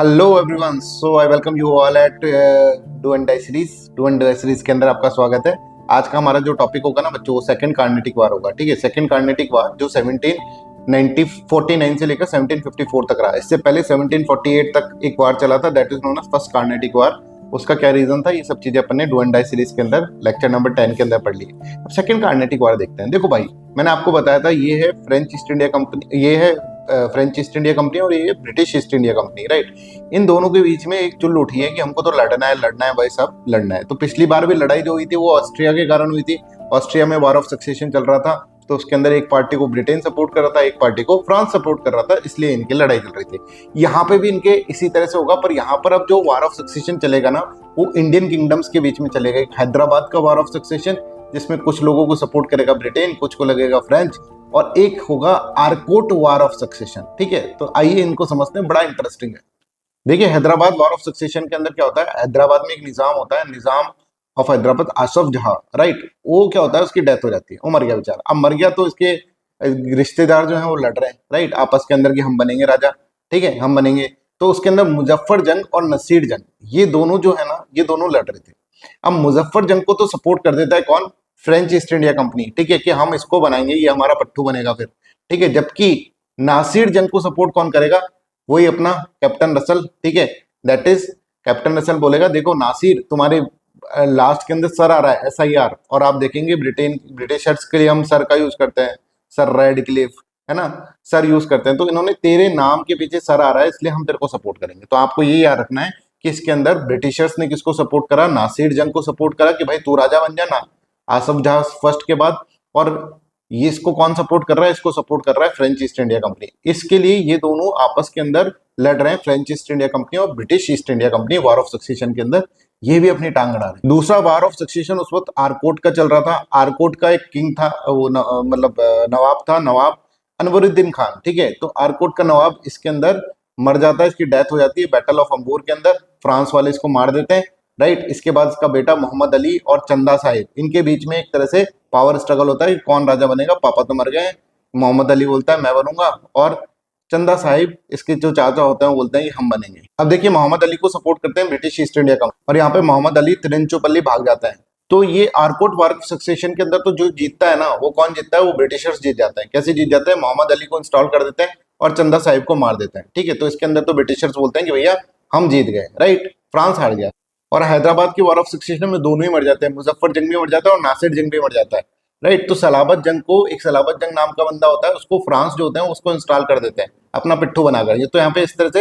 Hello everyone, so I welcome you all at do and die series. Do and die series के अंदर आपका स्वागत है। आज का हमारा जो टॉपिक होगा ना बच्चों, वो सेकंड कार्नेटिक वार होगा। ठीक है, सेकंड कार्नेटिक वार जो 1749 से लेकर 1754 तक रहा। इससे पहले 1748 तक एक वार चला था, that is known as first Carnatic war. उसका क्या रीजन था, ये सब चीजें अपन ने डू एंड डाई सीरीज के अंदर लेक्चर नंबर 10 के अंदर पढ़ ली। अब सेकंड कार्नेटिक वार देखते हैं। देखो भाई, मैंने आपको बताया था ये है फ्रेंच ईस्ट इंडिया कंपनी, ये है फ्रेंच ईस्ट इंडिया कंपनी और ये British East India company, right. इन दोनों के बीच में एक चुल उठी है कि हमको तो लड़ना है भाई साहब, लड़ना है। तो पिछली बार भी लड़ाई जो हुई थी वो ऑस्ट्रिया के कारण हुई थी। ऑस्ट्रिया में वार ऑफ सक्सेशन चल रहा था, तो उसके अंदर एक पार्टी को ब्रिटेन सपोर्ट कर रहा था, एक पार्टी को फ्रांस सपोर्ट कर रहा था, इसलिए इनकी लड़ाई चल रही थी। यहाँ पे भी इनके इसी तरह से होगा, पर यहाँ पर अब जो वार ऑफ सक्सेशन चलेगा ना, वो इंडियन किंगडम्स के बीच में चलेगा। एक हैदराबाद का वार ऑफ सक्सेशन, जिसमें कुछ लोगों को सपोर्ट करेगा ब्रिटेन, कुछ को लगेगा फ्रेंच, और एक होगा आरकोट वार ऑफ सक्सेशन। ठीक है, तो आइए इनको समझते हैं, बड़ा इंटरेस्टिंग है। देखिए, हैदराबाद वार ऑफ सक्सेशन के अंदर क्या होता है, हैदराबाद में एक निजाम होता है, निजाम ऑफ हैदराबाद, आसफ जहां, राइट। वो क्या होता है, उसकी डेथ हो जाती है, वो मर गया बेचारा। अब मर गया तो इसके रिश्तेदार जो हैं वो लड़ रहे हैं, राइट, आपस के अंदर कि हम बनेंगे राजा। ठीक है, हम बनेंगे। तो उसके अंदर मुजफ्फर जंग और नसीर जंग, ये दोनों जो है ना, ये दोनों लड़ रहे थे। अब मुजफ्फर जंग को तो सपोर्ट कर देता है कौन, फ्रेंच ईस्ट इंडिया कंपनी। ठीक है, कि हम इसको बनाएंगे, ये हमारा पट्टू बनेगा फिर। ठीक है, जबकि नासिर जंग को सपोर्ट कौन करेगा, वही अपना कैप्टन रसल। ठीक है, दैट इज कैप्टन रसल बोलेगा देखो नासिर, तुम्हारे लास्ट के अंदर सर आ रहा है SIR, और आप देखेंगे ब्रिटिशर्स के लिए हम सर का यूज करते हैं, सर रेडक्लिफ, है ना, सर यूज करते हैं। तो इन्होंने तेरे नाम के पीछे सर आ रहा है, इसलिए हम तेरे को सपोर्ट करेंगे। तो आपको ये याद रखना है कि इसके अंदर ब्रिटिशर्स ने किसको सपोर्ट करा, नासिर जंग को सपोर्ट करा कि भाई तू राजा बन जाना, आसफ जहां फर्स्ट के बाद। और ये इसको कौन सपोर्ट कर रहा है, इसको सपोर्ट कर रहा है फ्रेंच ईस्ट इंडिया कंपनी। इसके लिए ये दोनों आपस के अंदर लड़ रहे हैं, फ्रेंच ईस्ट इंडिया कंपनी और British East India company, war of succession के अंदर ये भी अपनी टांग अड़ा रहे हैं। दूसरा वार ऑफ सक्सेशन उस वक्त आरकोट का चल रहा था। आरकोट का एक किंग था, वो मतलब नवाब था, नवाब अनवरुद्दीन खान। ठीक है, तो आरकोट का नवाब इसके अंदर मर जाता है, इसकी डेथ हो जाती है बैटल ऑफ अंबूर के अंदर, फ्रांस वाले इसको मार देते हैं, राइट। इसके बाद इसका बेटा मोहम्मद अली और चंदा साहिब, इनके बीच में एक तरह से पावर स्ट्रगल होता है कि कौन राजा बनेगा। पापा तो मर गए हैं, मोहम्मद अली बोलता है मैं बनूंगा, और चंदा साहिब इसके जो चाचा होते हैं वो बोलते हैं कि हम बनेंगे। अब देखिए, मोहम्मद अली को सपोर्ट करते हैं ब्रिटिश ईस्ट इंडिया कंपनी, और यहाँ पे मोहम्मद अली तिरुचिरापल्ली भाग जाता है। तो ये आरकोट वार सक्सेशन के अंदर तो जो जीतता है ना, वो कौन जीतता है, वो ब्रिटिशर्स जीत जाते हैं। कैसे जीत जाते हैं, मोहम्मद अली को इंस्टॉल कर देते हैं और चंदा साहिब को मार देते हैं। ठीक है, तो इसके अंदर तो ब्रिटिशर्स बोलते हैं कि भैया हम जीत गए, राइट, फ्रांस हार गया। और हैदराबाद की वार ऑफ सक्सेशन में दोनों ही मर जाते हैं, मुजफ्फर जंग भी मर जाता है और नासिर जंग भी मर जाता है, राइट। तो सलाबत जंग को, एक सलाबत जंग नाम का बंदा होता है, उसको फ्रांस जो होते हैं उसको इंस्टॉल कर देते हैं अपना पिट्ठू बनाकर। ये तो यहाँ पे इस तरह से